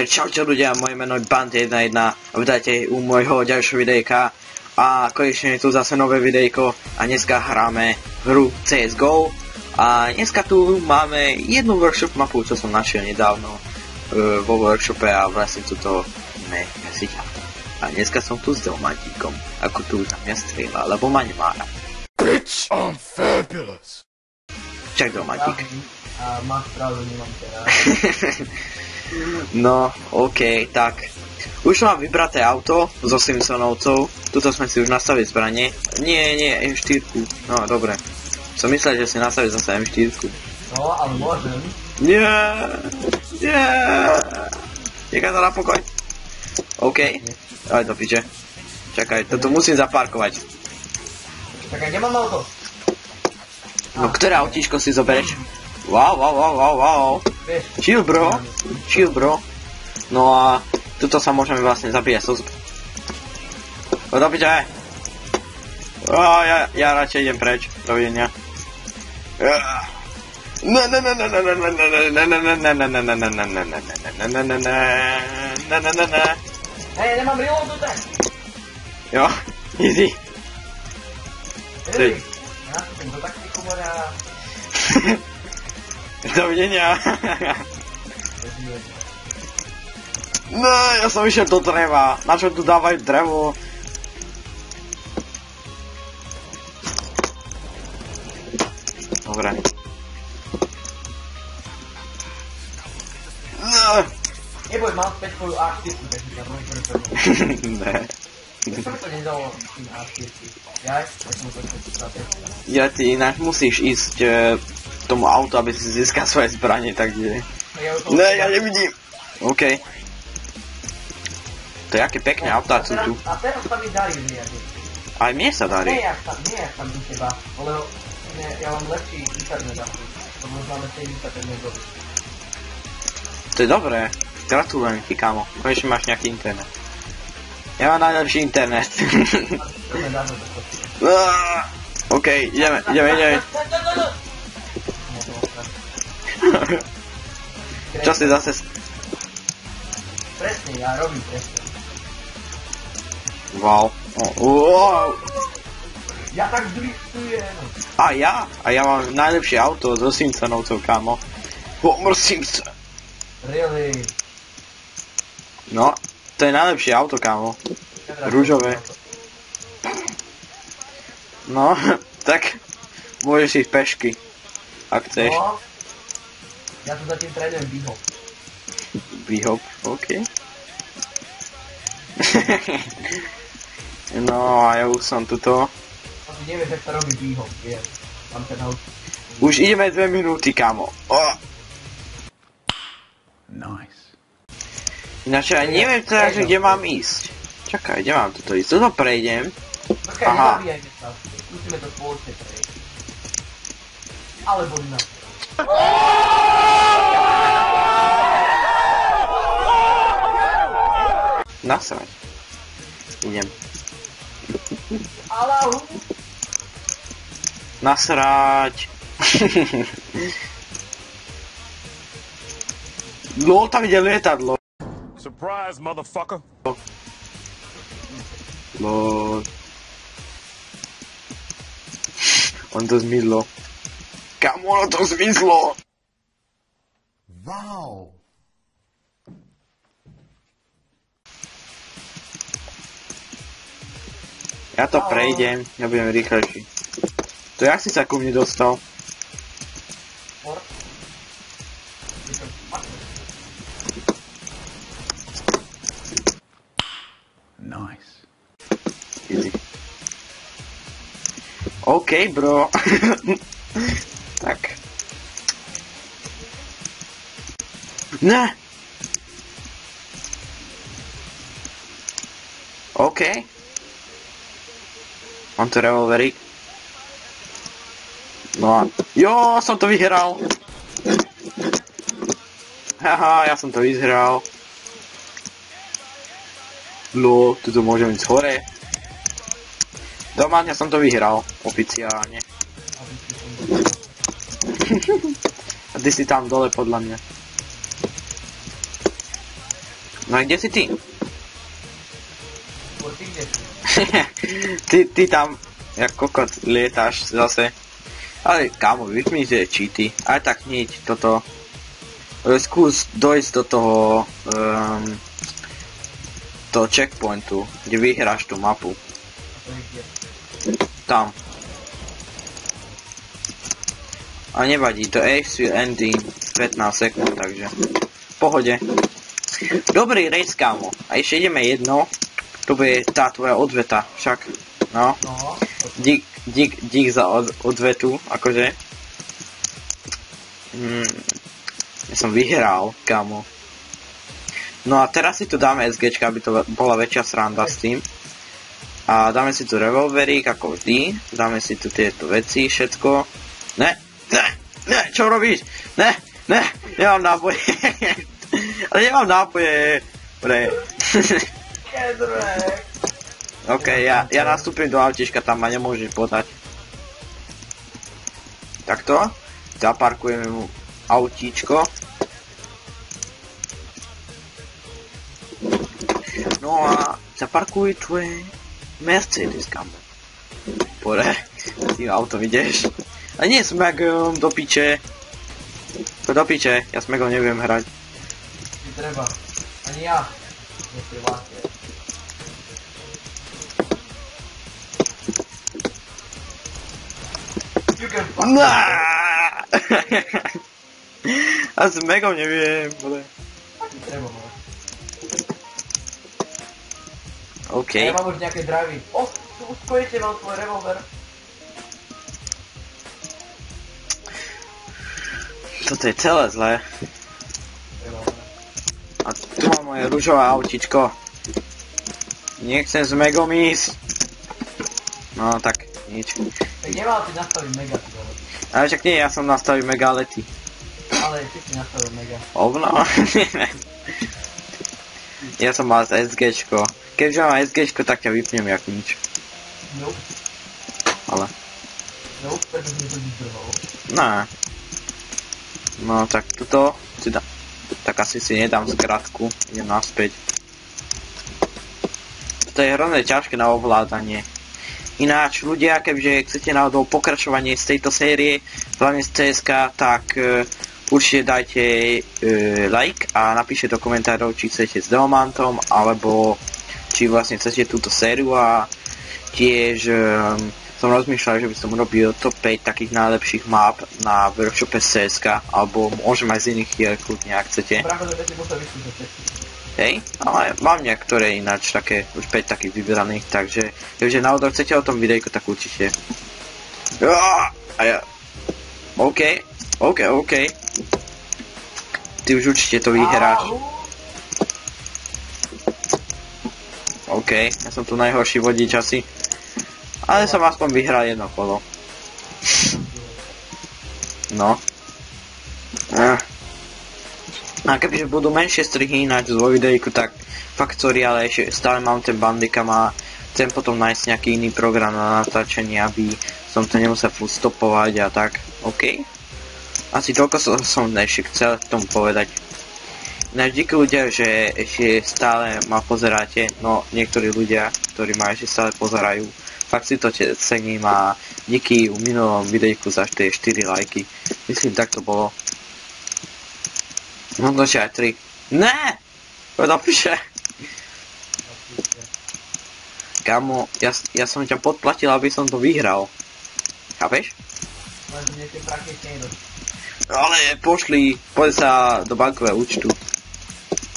Takže čaute ľudia, moje meno je Band11 a vítajte u môjho ďalšieho videjka. A konečne je tu zase nové videjko a dneska hráme hru CSGO. A dneska tu máme jednu workshop mapu, čo som našiel nedávno vo workshope a vlastne tuto ideme jazdiť auto. A dneska som tu s Delmatíkom, ako tu na mňa strieľa, lebo ma nemá rád. Bitch, I'm fabulous. Čak Delmatík. A máš pravdu, nemám teraz. No, ok, tak. Už mám vybraté auto so Simpsonovcov. Tuto sme si už nastavili zbranie. Nie, M4. No, dobre. Som myslel, že si nastavil zase M4. No, ale môžem. Nie. Nechaj to na pokoj. OK. Aj do piče. Čakaj, toto musím zaparkovať. Čakaj, nemám auto. No, ktoré autíčko si zoberieš? Wow. Chill bro. No a tuto sa môžeme vlastne zabíjať so do piče. Ja radšej idem preč. Dovidenia. Hej, nemám reload do tak. Jo, easy. Hej, ja som do taktiku moja. Dovidenia. No, ja som išiel do dreva. Na čo tu dávajú drevo? Dobre. Neboj, mám späť tvoju A4, takže ja môžem prečo. Ne. Prečo mi to nedalo tým A4? Ja som to chcel. Ja ty ináč musíš ísť k tomu autu, aby si získal svoje zbranie, takže... Ne, ja nevidím. OK. To je aké pekné autá sú tu. A teraz sa mi darí nejaké. Aj mne sa darí. Nie jak tam u teba, ale ja mám lepší internet asi. Lebo máme 70 megov. To je dobré. Gratulujem ti, kámo. Konečne máš nejaký internet. Ja mám najlepší internet. OK, ideme. Čo si zase... Presne, ja robím presne. Wow. Ja tak driftujem. A ja mám najlepšie auto so Simpsonovcov, kámo. Homer Simpson. Really? No, to je najlepšie auto, kámo. Rúžové. No, tak môžeš ísť pešky, ak chceš. No, ja tu zatím trénujem výhop. Výhop, OK. No a ja už som tuto. Asi nevieš, jak sa robí výhop, vieš. Mám sa naučiť. Už ideme 2 minúty, kámo. Nice. Ináč ja neviem teda, že kde mám ísť. Čakaj, kde mám toto ísť? Toto prejdem. Okay, Aha. nezabíjajme sa. Musíme to spoločne prejsť. Alebo na. Nasrať. Idem. Alahu. Nasrať. Lol, tam ide lietadlo. Surprise, motherfucker. Lol. On to zmizlo. Kam ono to zmizlo? Wow. Ja to prejdem, ja budem rýchlejší. To jak si sa ku mne dostal? Nice. Easy. OK, bro. Tak. Ne. OK. Mám tu revolverík. No a... Jo, som to vyhral. Haha, ja som to vyhral. Lol, tuto môžem ísť hore. Doma, ja som to vyhral. Oficiálne. A ty si tam dole podľa mňa. No a kde si ty? Ty kde si? ty tam, jak kokot, lietáš zase. Ale kámo, vypni tie cheaty. Aj tak nič, toto. Skús dojsť do toho checkpointu, kde vyhráš tú mapu. A to je kde? Tam. A nevadí, to Ace will end in 15 sekúnd, takže v pohode. Dobrý race, kámo. A ešte ideme jedno. To bude tá tvoja odveta, však. No. No. Dík za odvetu, akože. Ja som vyhral, kámo. No a teraz si tu dáme SGčka, aby to bola väčšia sranda s tým. A dáme si tu revolverík, ako vždy. Dáme si tu tieto veci, všetko. Ne, čo robíš? Ne, nemám nápoje. Ale nemám nápoje. Kedrek. OK, ja nastúpim do autička, tam ma nemôžeš podať. Takto. Zaparkujeme mu autíčko. No a zaparkuj tvoje Mercedes, kam. Pore, s tým autom ideš. A nie som jak do piče. Do piče, ja s Megom neviem hrať. Ti treba. Ani ja. Nechci vlastne. You can fuck me. A s Megom neviem, bole. Ti treba, ale. OK. A ja mám už nejaké dravy. Už konečne mám tvoj revolver. Toto je celé zlé. A tu mám moje ružové autičko. Nechcem s Megom ísť. No tak, nič. Tak nemal si nastaviť mega, ty vole. Ale však nie, ja som nastavil mega lety. Ale ty si nastavil mega. Ovno? Ja som mal SGčko. Keďže mám SGčko, tak ťa vypnem jak nič. Nope. Ale. Nope, pretože mi to vytrvalo. No. No tak tuto si dám. Tak asi si nedám skratku. Idem naspäť. Toto je hrozne ťažké na ovládanie. Ináč ľudia, keďže chcete náhodou pokračovanie z tejto série, hlavne z CSK, tak určite dajte like a napíšte do komentárov, či chcete s Deomantom, alebo či vlastne chcete túto sériu a tiež som rozmýšľal, že by som urobil top 5 takých najlepších map na workshope CSK, alebo môžem aj z iných hier kľudne, ak chcete. Práve do veci musel vyskúšať. Hej, ale mám niektoré ináč také, už 5 takých vybraných, takže keďže náhodou chcete o tom videjku, tak určite. A ja... OK. Ty už určite to vyhráš. OK, ja som tu najhorší vodič asi. Ale som aspoň vyhral jedno kolo. No. A kebyže budú menšie strihy ináč vo videjku, tak fakt sorry, ale ešte stále mám ten Bandicam a chcem potom nájsť nejaký iný program na natáčanie, aby som to nemusel furt stopovať a tak. OK? Asi toľko som ešte chcel k tomu povedať. Ináč díky ľudia, že ešte stále ma pozeráte, no niektorí ľudia, ktorí ma ešte stále pozerajú, fakt si to cením a díky u minulom videjku za tie 4 lajky. Myslím, tak to bolo. No došli aj 3. Ne! Poď napíše. Kámo, ja som ťa podplatil, aby som to vyhral. Chápeš? Ale pošli, poď sa do bankového účtu.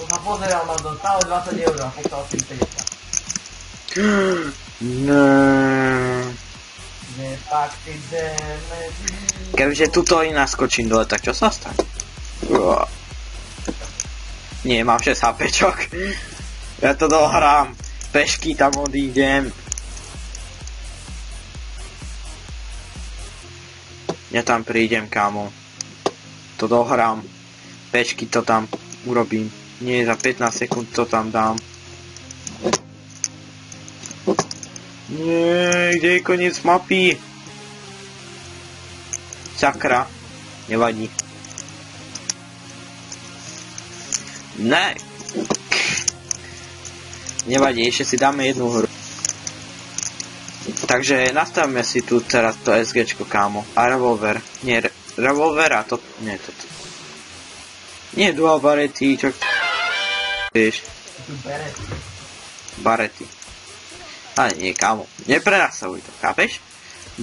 To sa pozeral, mám to stále 20 eur a poslal si 50. Keďže tuto i naskočím dole, tak čo sa stane? Nie, mám 6 HPčok. Ja to dohrám. Pešky tam odídem. Ja tam prídem, kámo. To dohrám. Pešky to tam urobím. Nie, za 15 sekúnd to tam dám. Nie, kde je koniec mapy? Sakra. Nevadí. Ne. Nevadí, ešte si dáme jednu hru. Takže nastavíme si tu teraz to SGčko, kámo. A revolver. Nie, revolver a to... Nie, toto. Nie, dual barety, čo... Vieš. Barety. Ale nie, kámo. Neprenastavuj to, chápeš?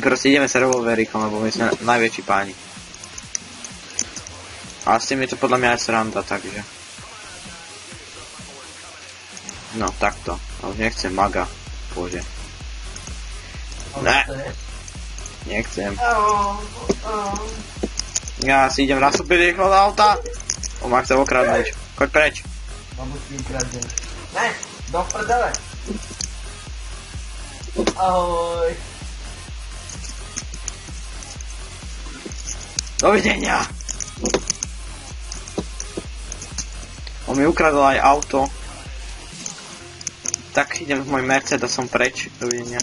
Proste ideme sa revolverikom, lebo my sme najväčší páni. A s tým je to podľa mňa aj sranda, takže... No, takto. Ale nechcem maga. Bože. Ne. Nechcem. Ja si idem nastúpiť rýchlo do auta. On ma chce okradnúť. Choď preč. Mám si ukradnúť. Ne, do prdele. Ahoj. Dovidenia. On mi ukradol aj auto. Tak idem s môjim Mercedesom preč. Dovidenia.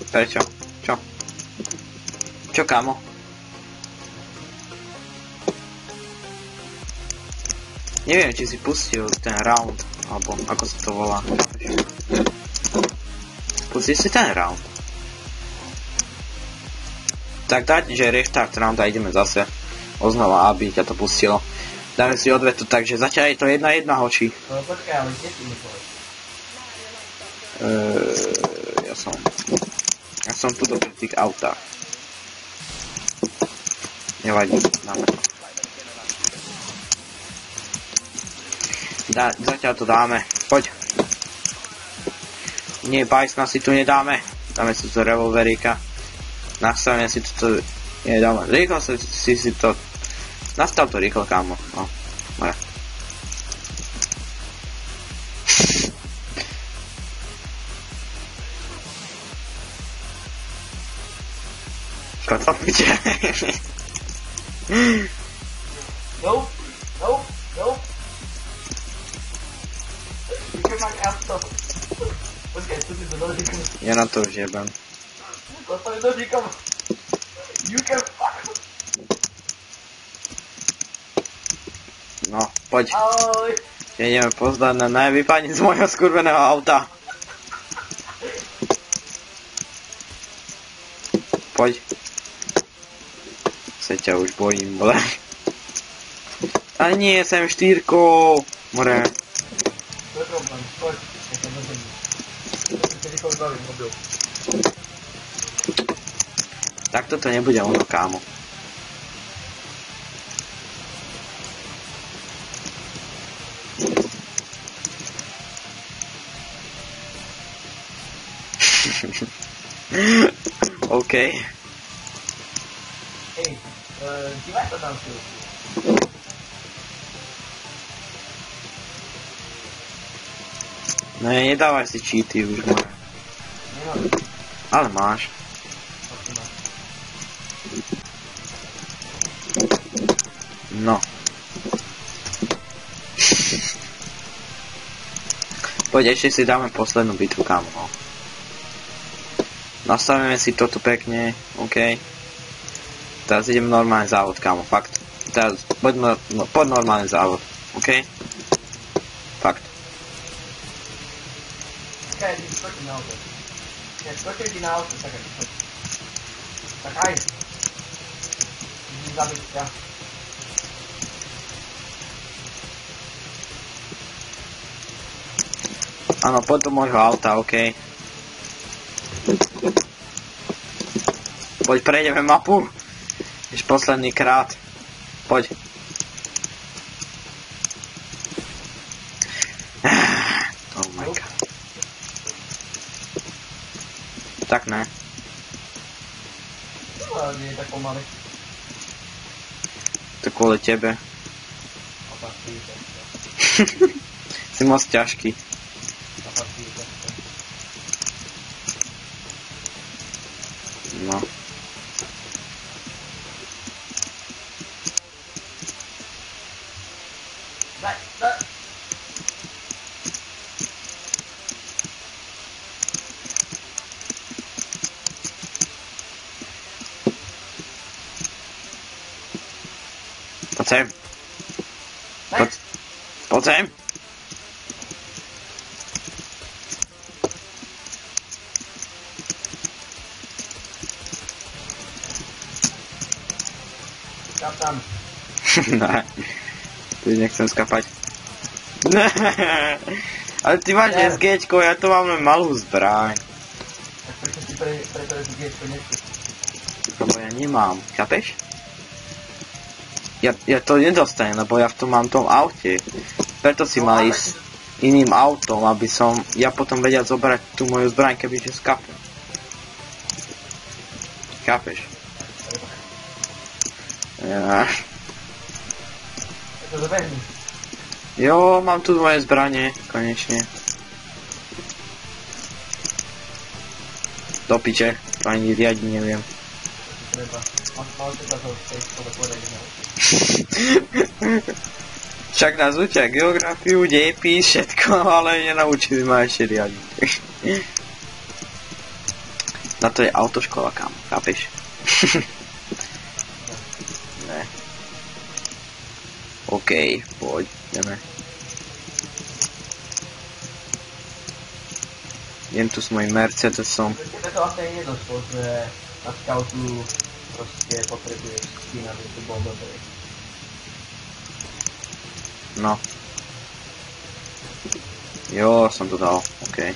Prečo? Čo? Čo, kámo? Neviem, či si pustil ten round, alebo ako sa to volá. Pustil si ten round. Tak dať, že restart round a ideme zase oznova, aby ťa to pustilo. Dáme si odvetu, takže zatiaľ je to 1-1, hoči. No počkaj, ale kde si myslíš? Ja som tu pri tých autách. Nevadí, dáme to. Zatiaľ to dáme, poď. Nie, bajsna si tu nedáme. Dáme si tu revolveríka. Nastavíme si toto... Nie, dáme. Rýchlo si to... Nastav to rýchlo, kámo. No, moja. Kotopite. Nope, nope, nope. Počkaj, mám auto. Počkaj, tu si to nožíkom. Ja na to už jebem. To je nožíkom. You can fuck. No, poď. Ahoj. Ideme pozdať na najvypadni z môjho skurveného auta. Poď. Sa ťa už bojím, ble. Ale nie, sem štýrkou. More. To je problém, poď. Ja sa nožím. To si rýchlo zbavím mobil. Tak toto nebude ono, kámo. OK. Hej, dívaj sa tam si. No nedávaj si cheaty už, more. Nemám. Ale máš. No. Poď, ešte si dáme poslednú bitvu, kámo. Nastavíme si to tu pekne, OK. Teraz idem normálny závod, kámo, fakt. Teraz poď normálny závod, OK. Fakt. Čakaj, ty skočím na auto. Keď skočím ti na auto, čakaj, ty skočím. Tak aj. Idem zabiť ťa. Áno, poď do môjho auta, OK. Poď, prejdeme mapu. Ešte posledný krát. Poď. Oh my god. Tak ne. No, nie je tak pomaly. To kvôli tebe. Opastíte. Si moc ťažký. Opastíte. No. Daj, daj. Poď sem. Poď sem. Kap tam. Ne. Tu nechcem skapať. Ne. Ale ty máš SGčko, ja tu mám len malú zbraň. Tak prečo si preto SGčko nechceš? Lebo ja nemám, chápeš? Ja to nedostanem, lebo ja v tom mám tom aute. Preto si mal ísť iným autom, aby som ja potom vedel zobrať tú moju zbraň, kebyže skapem. Chápeš? Ja. To zoberni. Jo, mám tu moje zbranie, konečne. Do piče, to ani riadi neviem. Treba. Mal si to v tej škole povedať, že Však nás učia geografiu, dejepis, všetko, ale nenaučili ma ešte riadiť. Na to je autoškola, kam, chápeš? Ne. OK, poďme. Idem tu s mojím Mercedesom. Tebe to asi nedošlo, že na scoutu proste potrebuješ skina, aby to bol dobrý. No. Jo, som to dal, OK.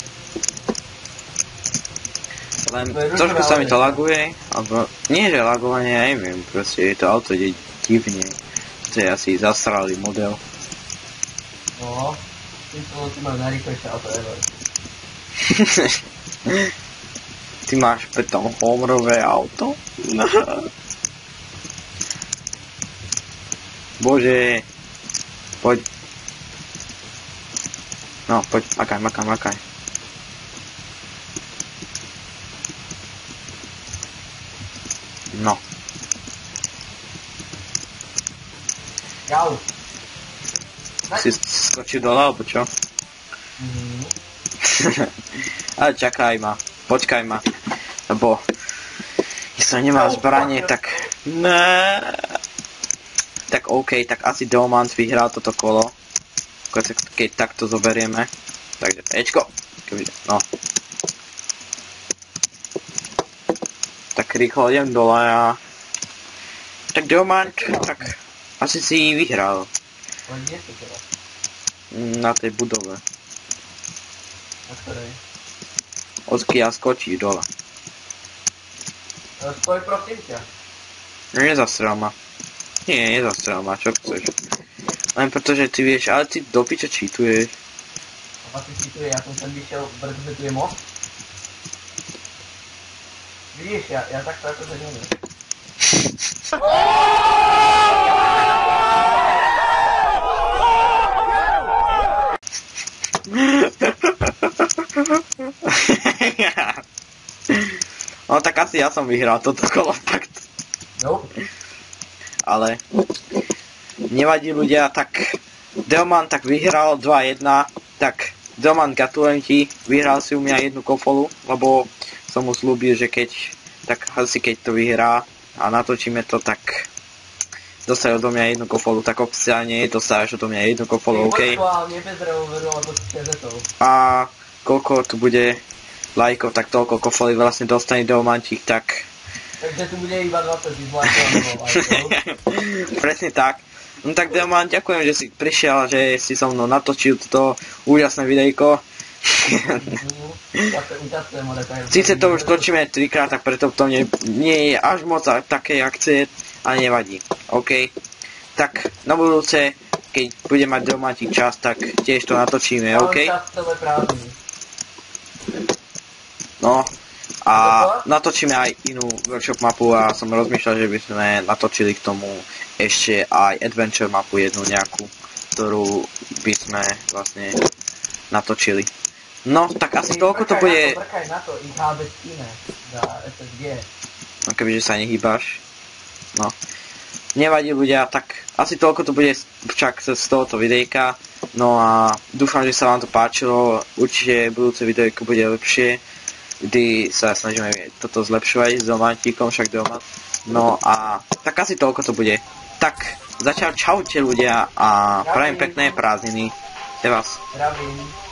Len trošku sa mi to laguje, alebo nie že lagovanie, ja neviem, proste to auto ide divne. To je asi zasralý model. No, ty máš najrýchlejšie auto ever. Ty máš pritom homerové auto? Bože. Poď. No, poď, makaj. No. Jau. Si skočil dole, alebo čo? Mhm. Ale čakaj ma, počkaj ma, lebo keď som nemal zbranie, tak ne. Tak OK, tak asi Deomant vyhral toto kolo, keď takto zoberieme. Takže Ečko, no. Tak rýchlo idem dole a tak Deomant, tak asi si vyhral. Ale kde si teraz? Na tej budove. Na ktorej? Odkiaľ skočíš dole. Stoj prosím ťa. Nezastrel ma. Nie, nezastrel ma, čo chceš. Len pretože ty vieš, ale ty do piče cheatuješ. A ty cheatuje, ja som sem vyšiel, pretože tu je most. Vidíš, ja takto akože neviem. No tak asi ja som vyhral toto kolo, fakt. No. Ale nevadí ľudia, tak Deomant tak vyhral 2-1, tak Deomant, gratulujem ti, vyhral si u mňa jednu kofolu, lebo som mu slúbil, že keď to vyhrá a natočíme to, tak dostaj odo mňa jednu kofolu, tak oficiálne dostávaš odo mňa jednu kofolu, OK? A koľko tu bude lajkov, tak toľko kofolí vlastne dostane Deomantík, tak... Takže tu bude iba 20 lajkov. Presne tak. No tak Deomant, ďakujem, že si prišiel, že si so mnou natočil toto úžasné videjko. Sice to už točíme 3-krát, tak preto to nie je až moc také akcie, ale nevadí. OK. Tak na budúce, keď bude mať Deomantík čas, tak tiež to natočíme, OK? No. A natočíme aj inú workshop mapu a som rozmýšľal, že by sme natočili k tomu ešte aj adventure mapu jednu nejakú, ktorú by sme vlastne natočili. No, tak asi toľko to bude... No kebyže sa nehýbaš. No. Nevadí ľudia, tak asi toľko to bude však z tohoto videjka. No a dúfam, že sa vám to páčilo. Určite budúce videjko bude lepšie, kdy sa snažíme toto zlepšovať s Deomantíkom, však Deomant. No a tak asi toľko to bude. Tak Zatiaľ čaute ľudia a prajem pekné prázdniny. Te vás. Zdravím.